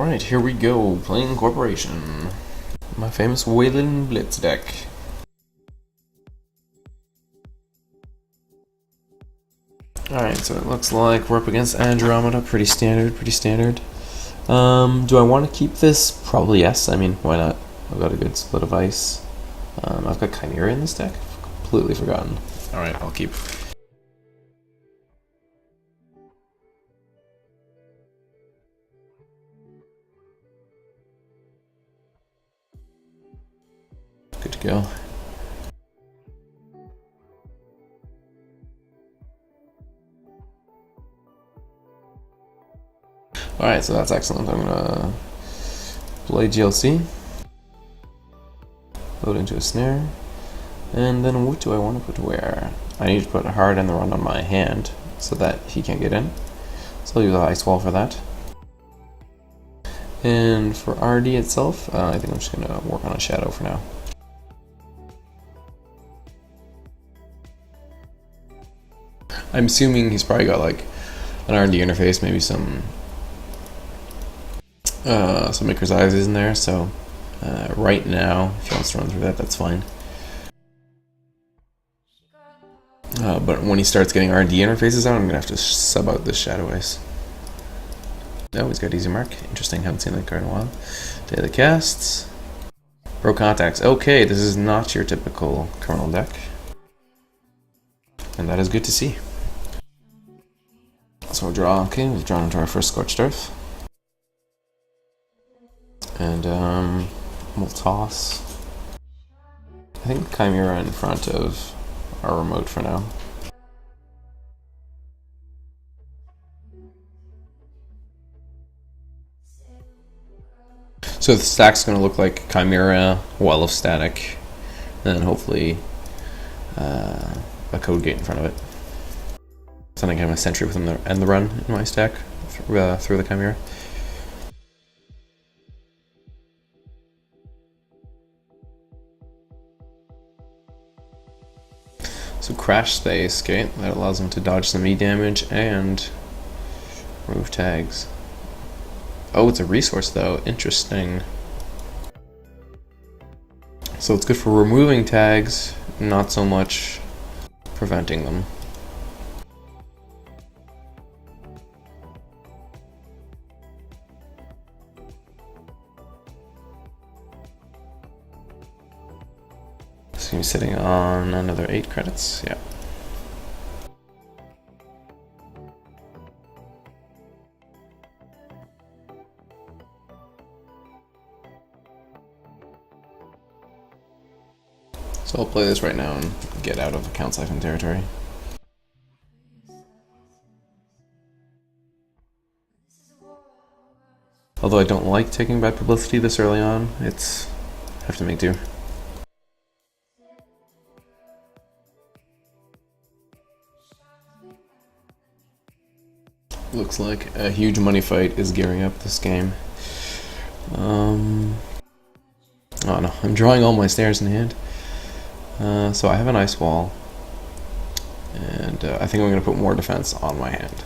Alright, here we go, playing Corporation. My famous Weyland Blitz deck. Alright, so it looks like we're up against Andromeda, pretty standard. Do I want to keep this? Probably yes, I mean, why not? I've got a good split of ice. I've got Chimera in this deck, completely forgotten. Alright, I'll keep. Good to go. Alright, so that's excellent. I'm gonna play GLC, load into a snare, and then what do I want to put where? I need to put a hard and the run on my hand so that he can't get in. So I'll use the ice wall for that. And for RD itself, I think I'm just gonna work on a shadow for now. I'm assuming he's probably got like an R&D interface, maybe some Maker's Eyes in there, so right now, if he wants to run through that, that's fine. But when he starts getting R&D interfaces out, I'm going to have to sub out this Shadow Ice. Oh, he's got Easy Mark. Interesting, haven't seen that card in a while. Day of the Casts. Pro Contacts. Okay, this is not your typical Kernel deck. And that is good to see. So we'll draw, okay, we've drawn into our first Scorched Earth. And we'll toss, I think, Chimera in front of our remote for now. So the stack's going to look like Chimera, Well of Static, and then hopefully a Code Gate in front of it. So I think I have a Sentry within the and the run in my stack through the Chimera. So Crash Space, okay, that allows him to dodge some E damage and remove tags. Oh, it's a resource though, interesting. So it's good for removing tags, not so much preventing them. So he's sitting on another 8 credits, yeah. So I'll play this right now and get out of account siphon territory. Although I don't like taking bad publicity this early on, it's have to make do. Looks like a huge money fight is gearing up this game. Oh no, I'm drawing all my snares in hand. So I have an ice wall, and I think I'm going to put more defense on my hand.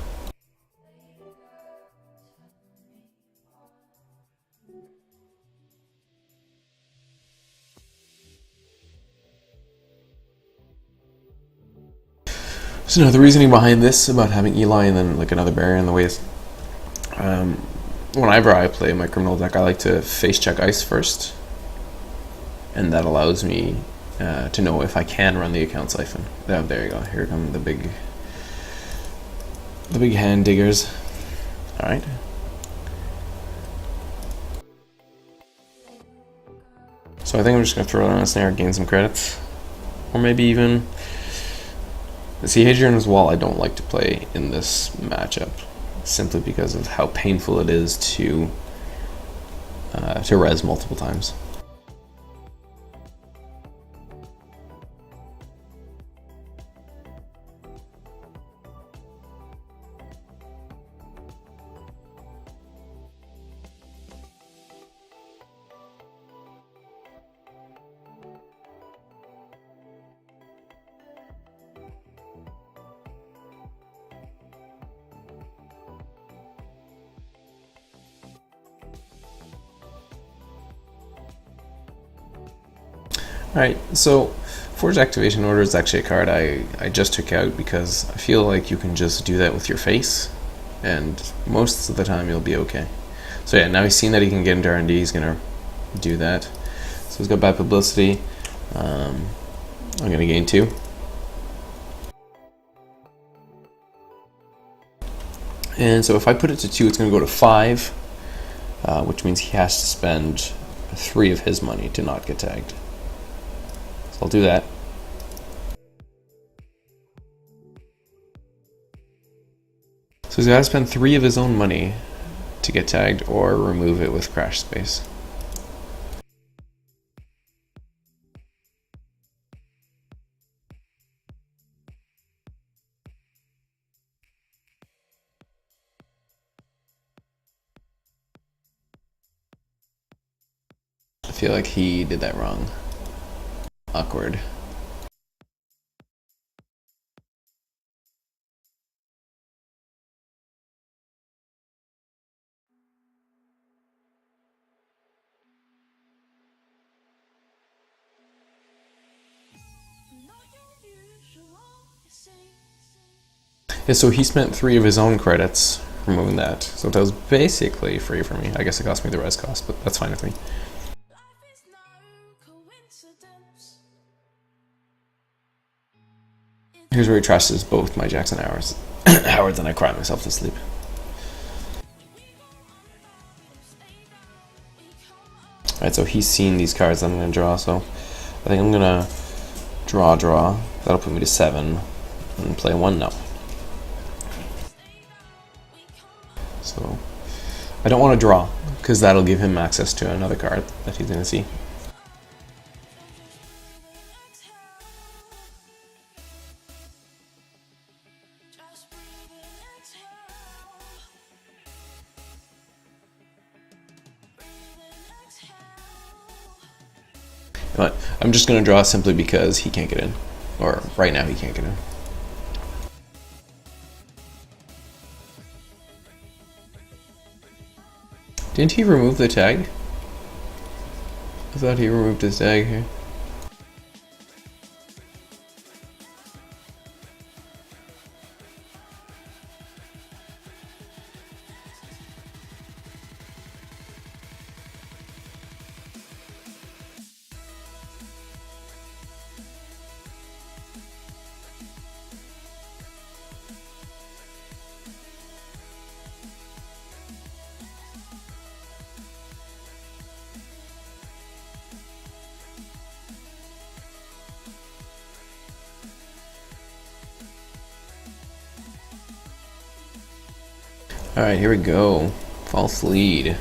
So now the reasoning behind this about having Eli and then like another barrier in the way is, whenever I play my criminal deck, I like to face check ice first, and that allows me to know if I can run the account siphon. Oh, there you go. Here come the big hand diggers. All right. So I think I'm just gonna throw it on a snare, gain some credits, or maybe even. See, Hadrian's Wall I don't like to play in this matchup, simply because of how painful it is to res multiple times. Alright, so Forge Activation Order is actually a card I just took out because I feel like you can just do that with your face, and most of the time you'll be okay. So yeah, now he's seen that he can get into R&D, he's going to do that. So he's got bad publicity. I'm going to gain 2. And so if I put it to 2, it's going to go to 5, which means he has to spend 3 of his money to not get tagged. So I'll do that. So he's got to spend 3 of his own money to get tagged or remove it with crash space. I feel like he did that wrong. Awkward. Yeah, so he spent 3 of his own credits removing that. So that was basically free for me. I guess it cost me the res cost, but that's fine with me. Here's where he trashes both my Jackson Howards. Howards, and I cry myself to sleep. Alright, so he's seen these cards I'm going to draw, so I think I'm going to draw. That'll put me to 7 and play 1 now. So I don't want to draw because that'll give him access to another card that he's going to see. But I'm just going to draw simply because he can't get in. Or right now he can't get in. Didn't he remove the tag? I thought he removed his tag here. Alright, here we go. False lead.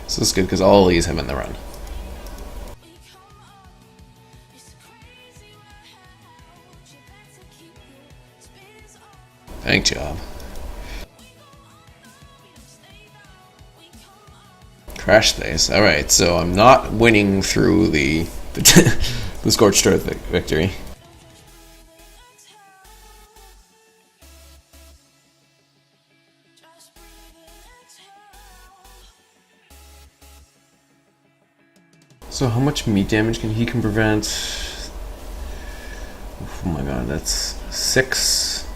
So this is good because I'll leave him in the run. Thank job. Crash space. Alright, so I'm not winning through the the Scorched Earth victory. So how much meat damage can he prevent? Oh my god, that's 6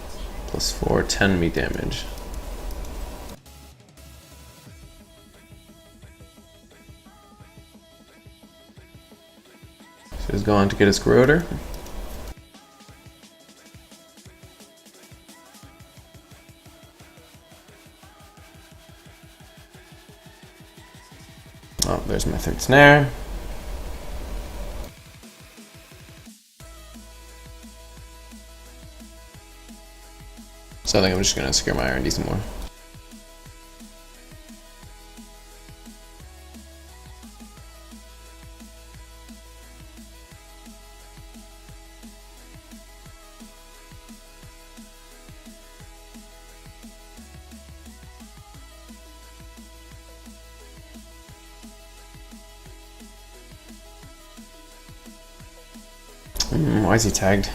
plus 4, 10 meat damage. So he's going to get his corroder. Oh, there's my 3rd snare. So I think I'm just gonna secure my R&D some more. Why is he tagged?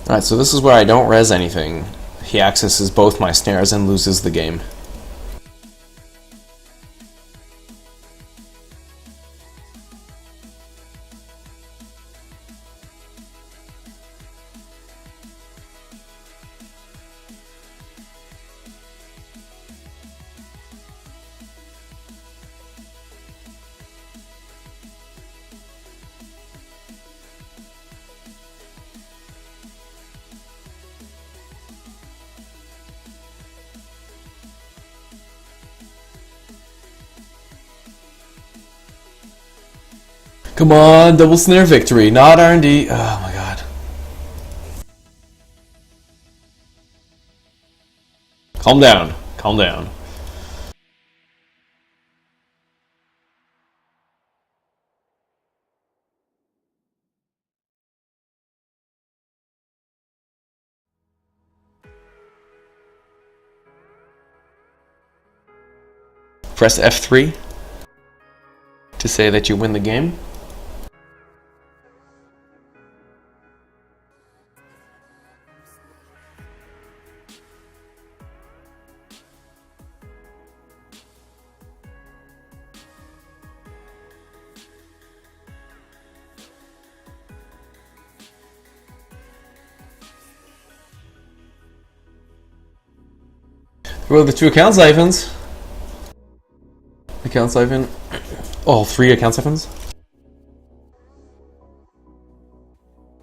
Alright, so this is where I don't res anything. He accesses both my snares and loses the game. Come on, double snare victory, not R&D. Oh my god. Calm down, calm down. Press F3 to say that you win the game. Well, the two account siphons. Account siphon. All three account siphons.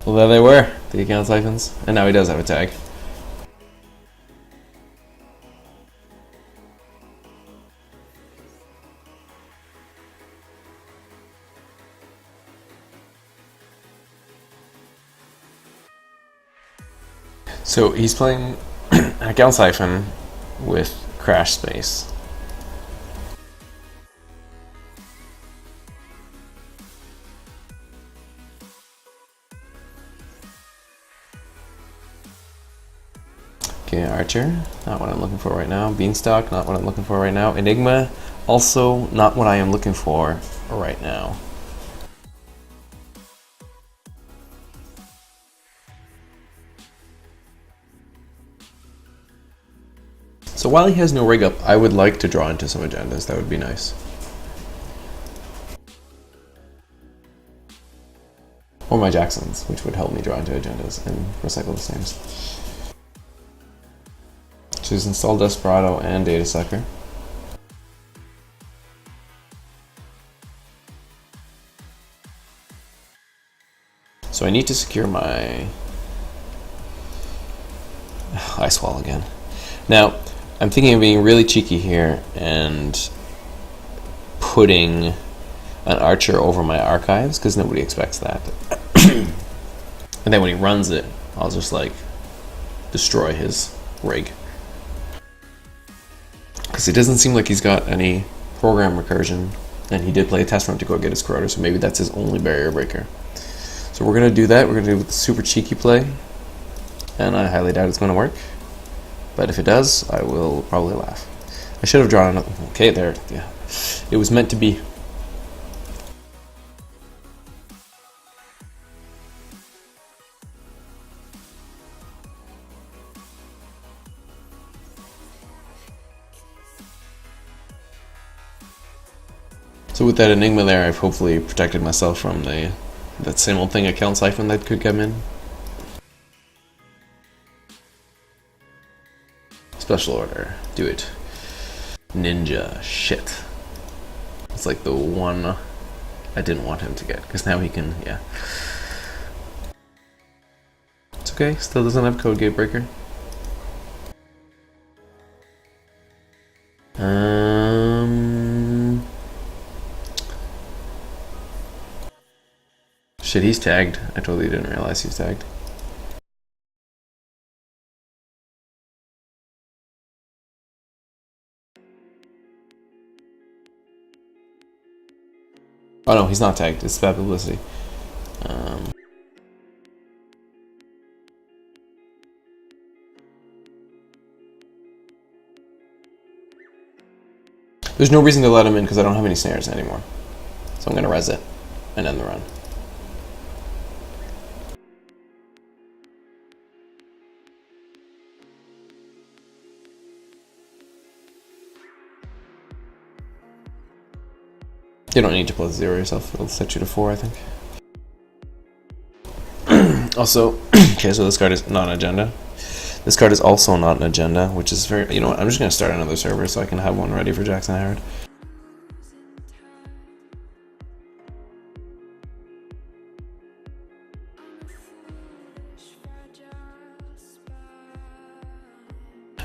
Well, there they were, the account siphons. And now he does have a tag. So he's playing an account siphon with crash space. Okay, Archer, not what I'm looking for right now. Beanstalk, not what I'm looking for right now. Enigma, also not what I am looking for right now. So while he has no rig up, I would like to draw into some agendas. That would be nice. Or my Jacksons, which would help me draw into agendas and recycle the snares. Choose install Desperado and Data Sucker. So I need to secure my Ice Wall again. Now, I'm thinking of being really cheeky here and putting an Archer over my archives, because nobody expects that. And then when he runs it, I'll just like destroy his rig. Because it doesn't seem like he's got any program recursion, and he did play a test run to go get his corroder, so maybe that's his only barrier breaker. So we're going to do that. We're going to do the super cheeky play, and I highly doubt it's going to work. But if it does, I will probably laugh. I should have drawn another. Okay, there. Yeah. It was meant to be. So with that Enigma there, I've hopefully protected myself from that same old thing, account siphon that could come in. Special order. Do it. Ninja. Shit. It's like the one I didn't want him to get, because now he can, yeah. It's okay, still doesn't have code gate breaker. Shit, he's tagged. I totally didn't realize he's tagged. Oh no, he's not tagged. It's bad publicity. There's no reason to let him in because I don't have any snares anymore. So I'm going to res it and end the run. You don't need to plus 0 yourself, it'll set you to 4, I think. Also, okay, so this card is not an agenda. This card is also not an agenda, which is very, you know what, I'm just going to start another server so I can have one ready for Jackson Howard.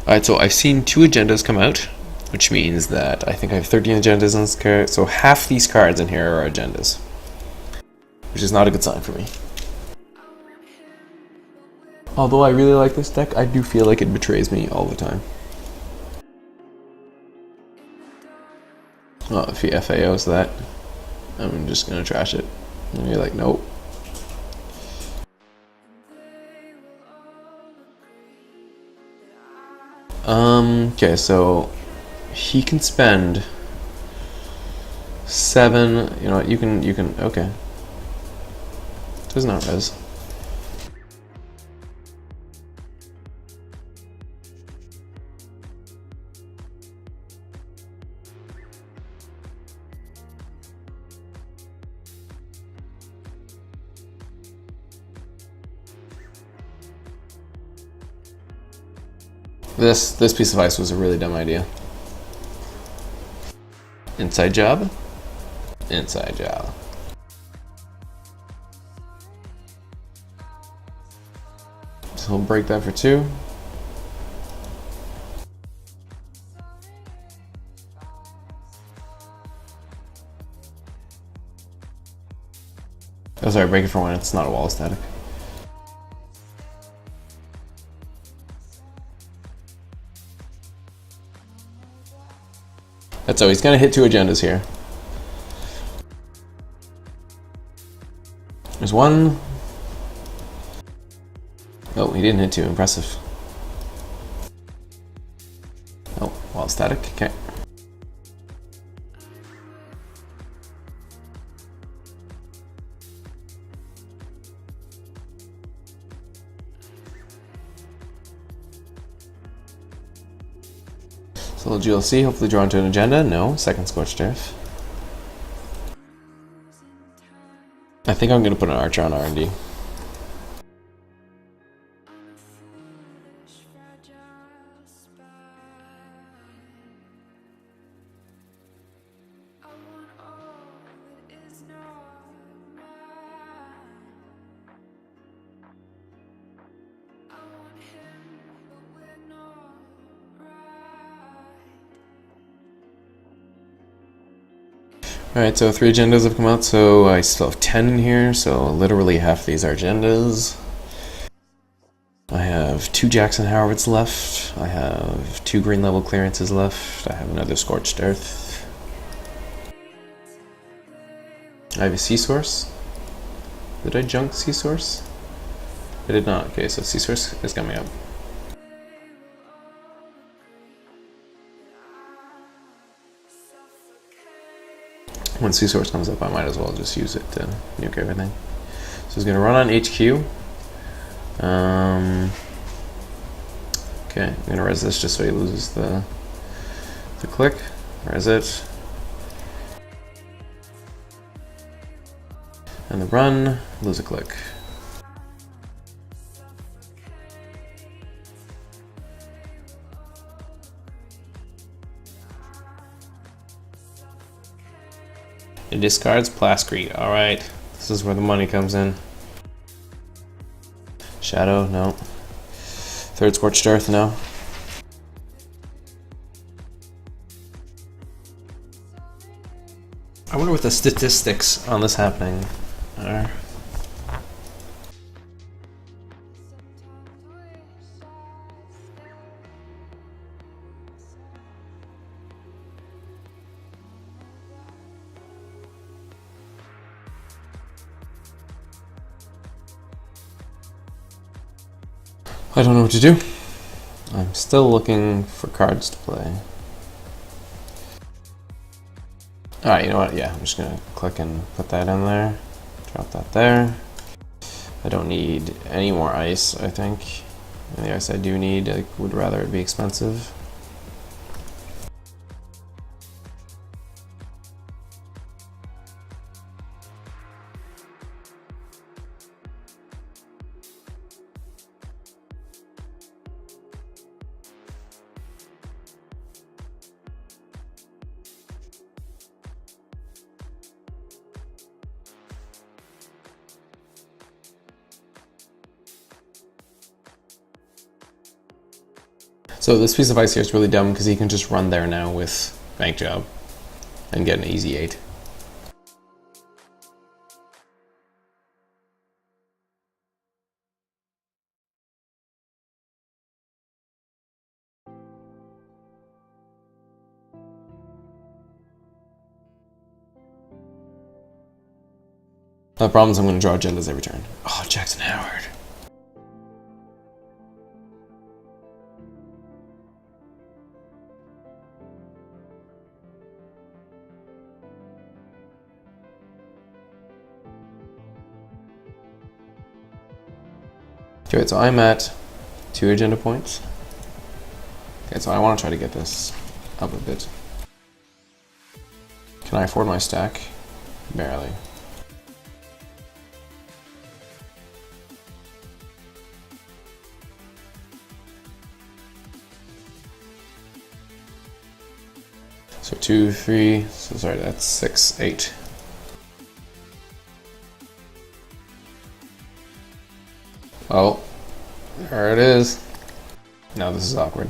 Alright, so I've seen 2 agendas come out, which means that I think I have 13 agendas on this card, so half these cards in here are agendas, which is not a good sign for me. Although I really like this deck, I do feel like it betrays me all the time. Oh, if he FAOs that, I'm just gonna trash it. And you're like, nope. Okay, so he can spend 7, you know what, you can, okay. Does not res. This piece of ice was a really dumb idea. Inside job? Inside job. So we'll break that for 2. Oh, sorry, break it for 1. It's not a wall static. That's how he's gonna hit 2 agendas here. There's 1. Oh, he didn't hit 2. Impressive. Oh, wall static. Okay. So little GLC, hopefully drawn to an agenda. No, second Scorched Earth. I think I'm going to put an Archer on R&D. Alright, so 3 agendas have come out, so I still have 10 in here, so literally half these are agendas. I have 2 Jackson Howards left, I have 2 green level clearances left, I have another Scorched Earth. I have a Sea Source. Did I junk Sea Source? I did not. Okay, so Sea Source is coming up. When Sea Source comes up, I might as well just use it to nuke everything. So he's going to run on HQ. Okay, I'm going to res this just so he loses the click. Res it. And the run, lose a click. It discards Plascrete. Alright, this is where the money comes in. Shadow, no. Third Scorched Earth, no. I wonder what the statistics on this happening are. I don't know what to do. I'm still looking for cards to play. Alright, you know what? Yeah, I'm just gonna click and put that in there. Drop that there. I don't need any more ice, I think. And the ice I do need, I would rather it be expensive. So this piece of ice here is really dumb because he can just run there now with Bank Job and get an easy 8. The problem is I'm going to draw agendas every turn. Oh, Jackson Howard. Okay, so I'm at 2 agenda points. Okay, so I want to try to get this up a bit. Can I afford my stack? Barely. So 2, 3, so sorry, that's 6, 8. Oh, there it is. Now this is awkward.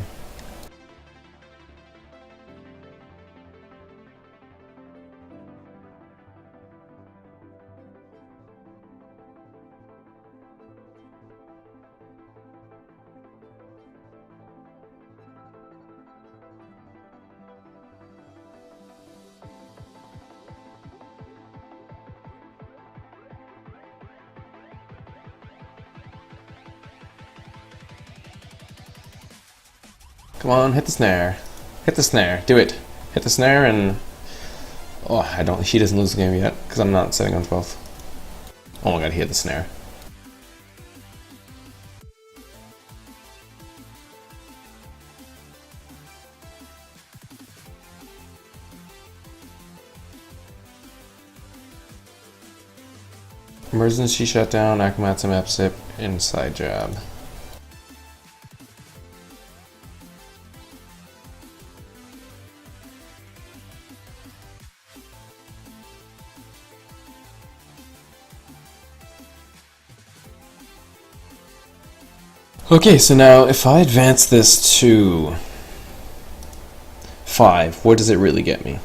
Come on, hit the snare. Hit the snare. Do it. Hit the snare and... Oh, he doesn't lose the game yet, because I'm not sitting on 12th. Oh my god, he hit the snare. Emergency shutdown, Akamatsu map sip, inside job. Okay, so now if I advance this to 5, what does it really get me?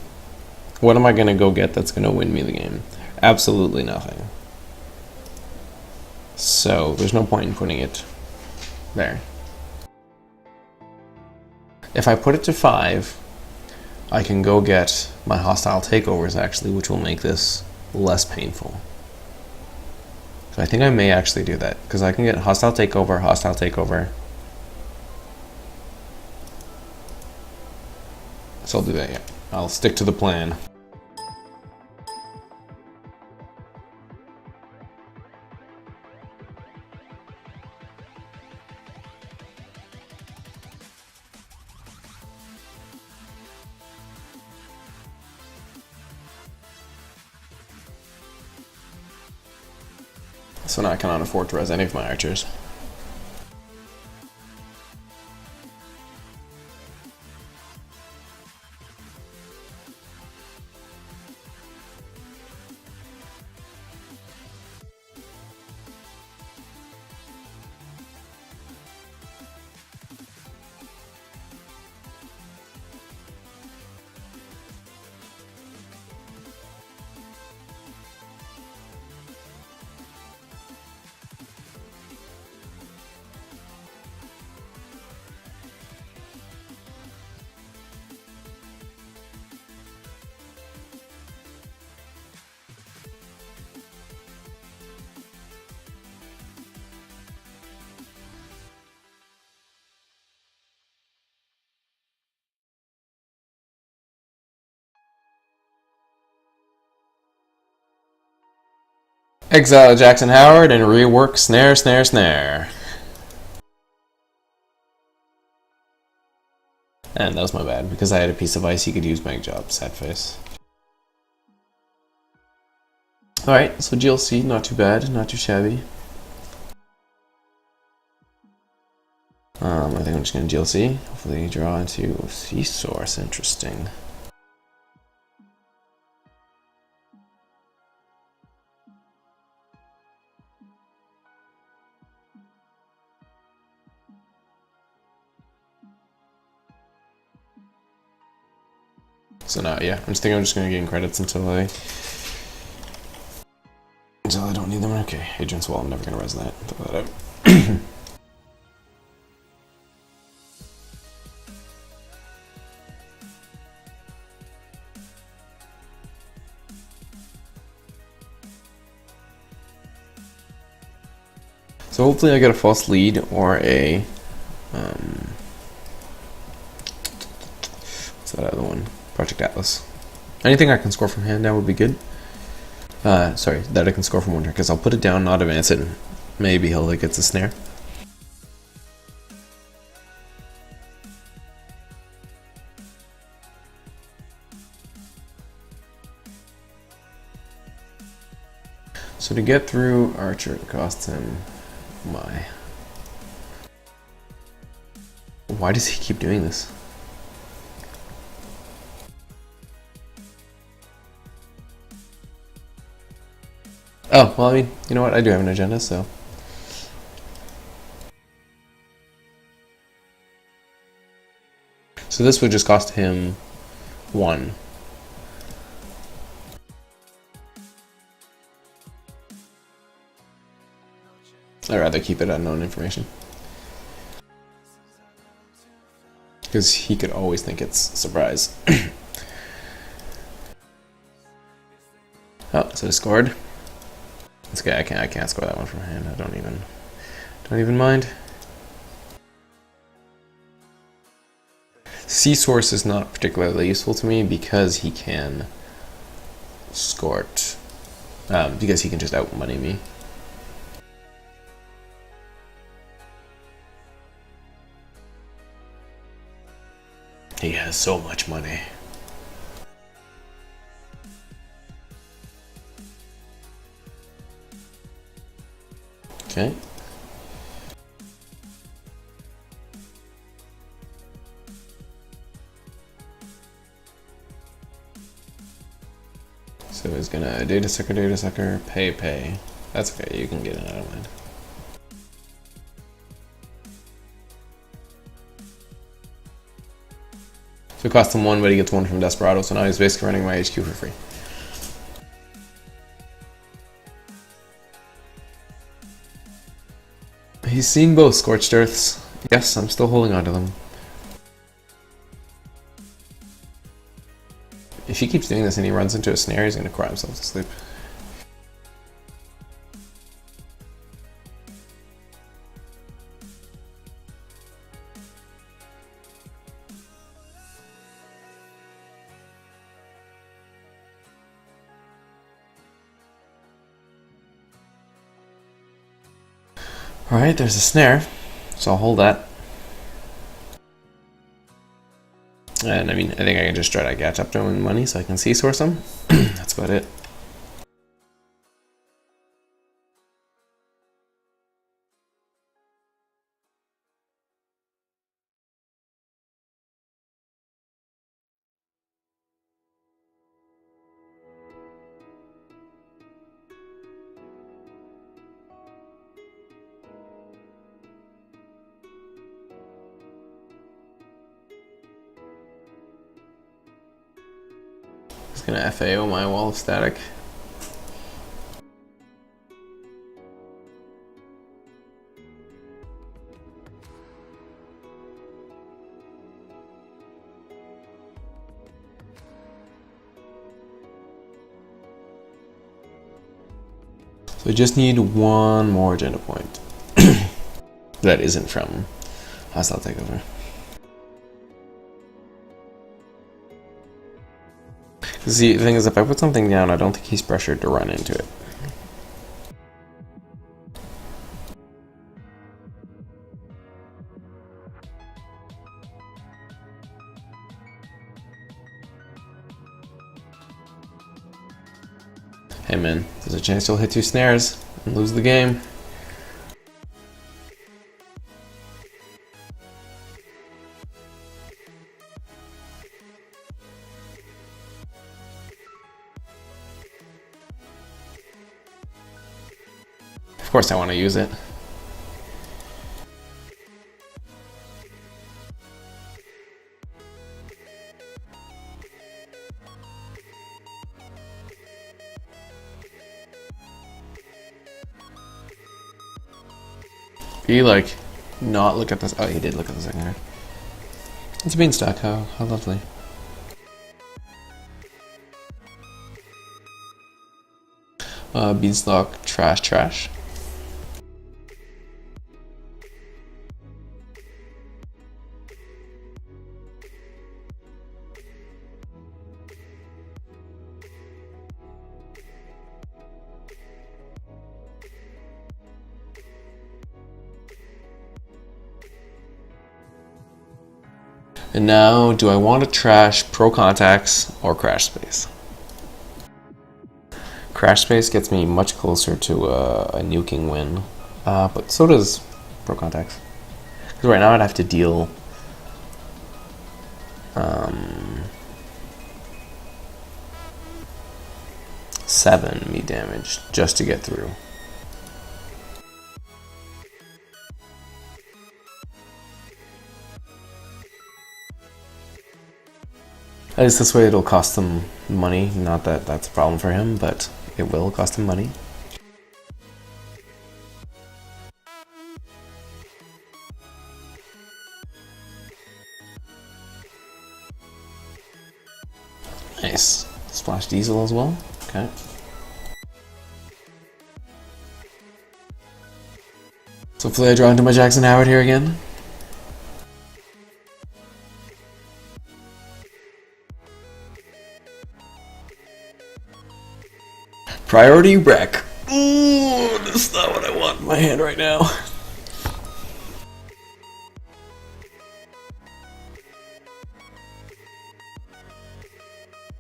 What am I going to go get that's going to win me the game? Absolutely nothing. So there's no point in putting it there. If I put it to 5, I can go get my hostile takeovers actually, which will make this less painful. So I think I may actually do that, because I can get hostile takeover, hostile takeover. So I'll do that, yeah. I'll stick to the plan. So now I cannot afford to res any of my archers. Exile Jackson Howard and rework snare, snare, snare. And that was my bad, because I had a piece of ice he could use bank job. Sad face. Alright, so GLC, not too bad, not too shabby. I think I'm just going to GLC. Hopefully draw into C-Source. Interesting. So now, yeah, I'm just going to gain credits until I don't need them. Okay, Agent's Wall, I'm never going to res that. Throw that out. So hopefully I get a false lead or a what's that other one? Project Atlas. Anything I can score from hand now would be good. Sorry, that I can score from one turn, because I'll put it down, not advance it, and maybe he'll like gets a snare. So to get through Archer, it costs him my. Why does he keep doing this? Oh, well, I mean, you know what? I do have an agenda, so. So this would just cost him 1. I'd rather keep it unknown information. Because he could always think it's a surprise. Oh, so I scored. It's okay, I can't score that one from hand. I don't even mind. C-Source is not particularly useful to me because he can score it. Because he can just out money me. He has so much money. Okay. So he's gonna data sucker, pay. That's okay, you can get it, I don't mind. So it costs him 1, but he gets 1 from Desperado, so now he's basically running my HQ for free. He's seeing both Scorched Earths. Yes, I'm still holding on to them. If he keeps doing this and he runs into a snare, he's gonna cry himself to sleep. Alright, there's a snare, so I'll hold that. And I mean, I think I can just try to catch up to him with money so I can C-Source him. That's about it. Gonna FAO my wall of static. So I just need one more agenda point. That isn't from Hostile Takeover. See, the thing is, if I put something down, I don't think he's pressured to run into it. Hey man, there's a chance you'll hit 2 snares and lose the game. Of course I want to use it. He like not look at this. Oh, he did look at the second card. It's a beanstalk. How lovely. Beanstalk trash. And now, do I want to trash Pro Contacts or Crash Space? Crash Space gets me much closer to a nuking win, but so does Pro Contacts. Because right now I'd have to deal 7 me damage just to get through. At least this way it'll cost him money. Not that that's a problem for him, but it will cost him money. Nice. Splash Diesel as well. Okay. So hopefully I draw into my Jackson Howard here again. Priority wreck. Ooh, this is not what I want in my hand right now.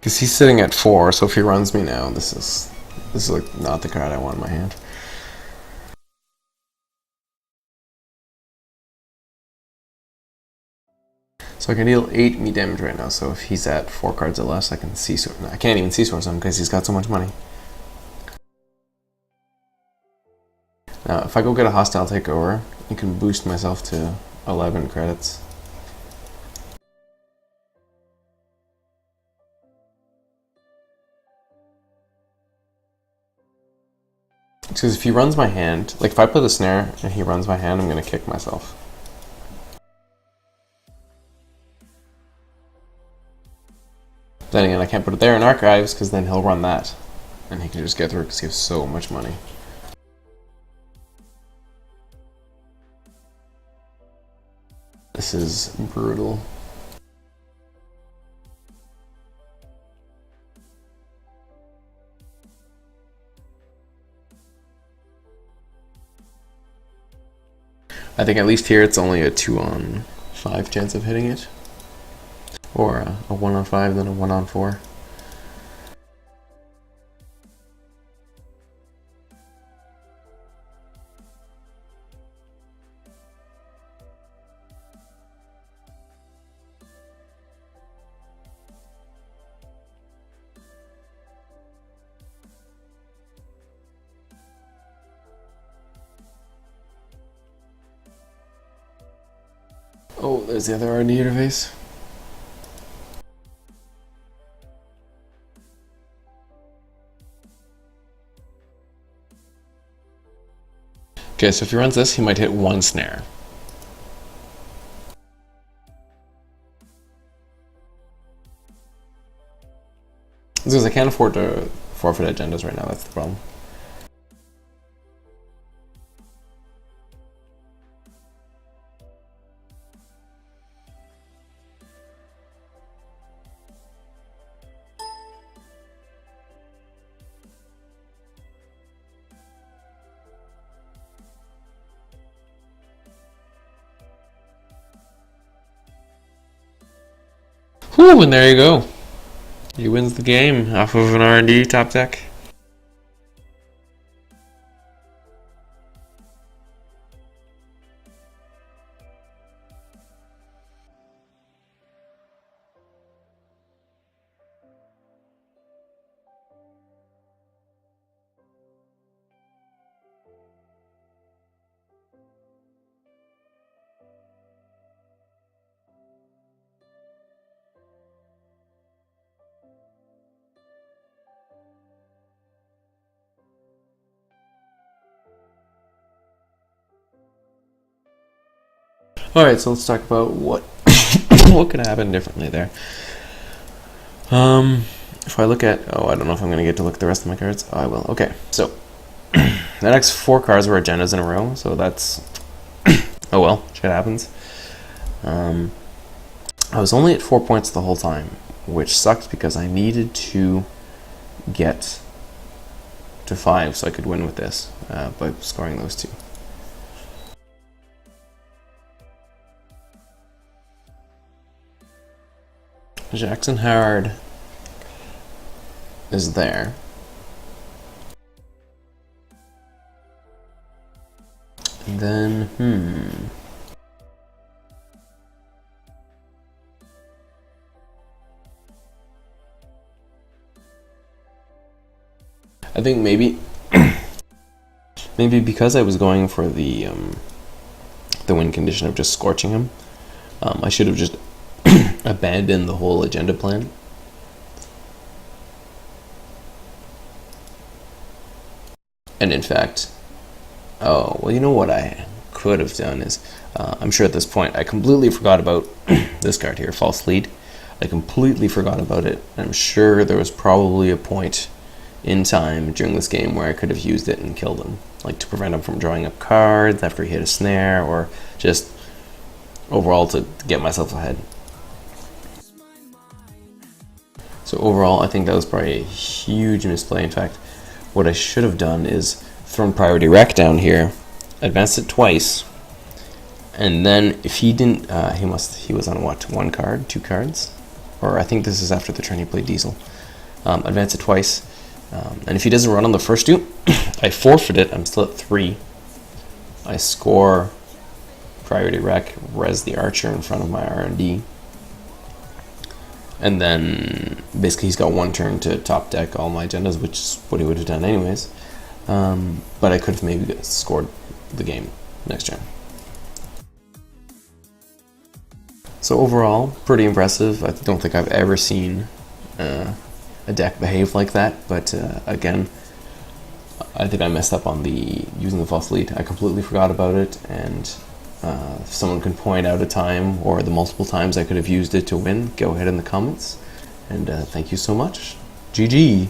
Because he's sitting at 4, so if he runs me now, this is like not the card I want in my hand. So I can deal 8 me damage right now, so if he's at 4 cards or less, I can C-Source. No, I can't even C-Source him because he's got so much money. Now, if I go get a hostile takeover, I can boost myself to 11 credits. Because if he runs my hand, like if I play the snare and he runs my hand, I'm going to kick myself. Then again, I can't put it there in archives because then he'll run that. And he can just get through because he has so much money. This is brutal. I think at least here it's only a 2 on 5 chance of hitting it. Or a 1 on 5, then a 1 on 4. Oh, there's the other RD interface. Okay, so if he runs this, he might hit 1 snare. Because I can't afford to forfeit agendas right now, that's the problem. Whew, and there you go. He wins the game off of an R&D top deck. Alright, so let's talk about what what could happen differently there. If I look at, I don't know if I'm going to get to look at the rest of my cards. Oh, I will. Okay, so the next 4 cards were agendas in a row, so that's, oh well, shit happens. I was only at 4 points the whole time, which sucked because I needed to get to 5 so I could win with this by scoring those 2. Jackson Howard is there. And then, I think maybe because I was going for the win condition of just scorching him, I should have just abandoned the whole agenda plan. And in fact, oh, well, you know what I could have done is, I'm sure at this point, I completely forgot about this card here, False Lead. I completely forgot about it. I'm sure there was probably a point in time during this game where I could have used it and killed him, like to prevent him from drawing up cards after he hit a snare, or just overall to get myself ahead. So overall, I think that was probably a huge misplay. In fact, what I should have done is thrown priority rec down here, advanced it twice, and then if he didn't, he was on what, 1 card, 2 cards, or I think this is after the turn he played Diesel. Advance it twice, and if he doesn't run on the first 2, I forfeit it. I'm still at 3. I score priority rec, res the archer in front of my R&D. And then basically he's got 1 turn to top deck all my agendas, which is what he would have done anyways. But I could have maybe scored the game next turn. So overall, pretty impressive. I don't think I've ever seen a deck behave like that. But again, I think I messed up on using the false lead. I completely forgot about it, and if someone can point out a time or the multiple times I could have used it to win, go ahead in the comments. And thank you so much. GG.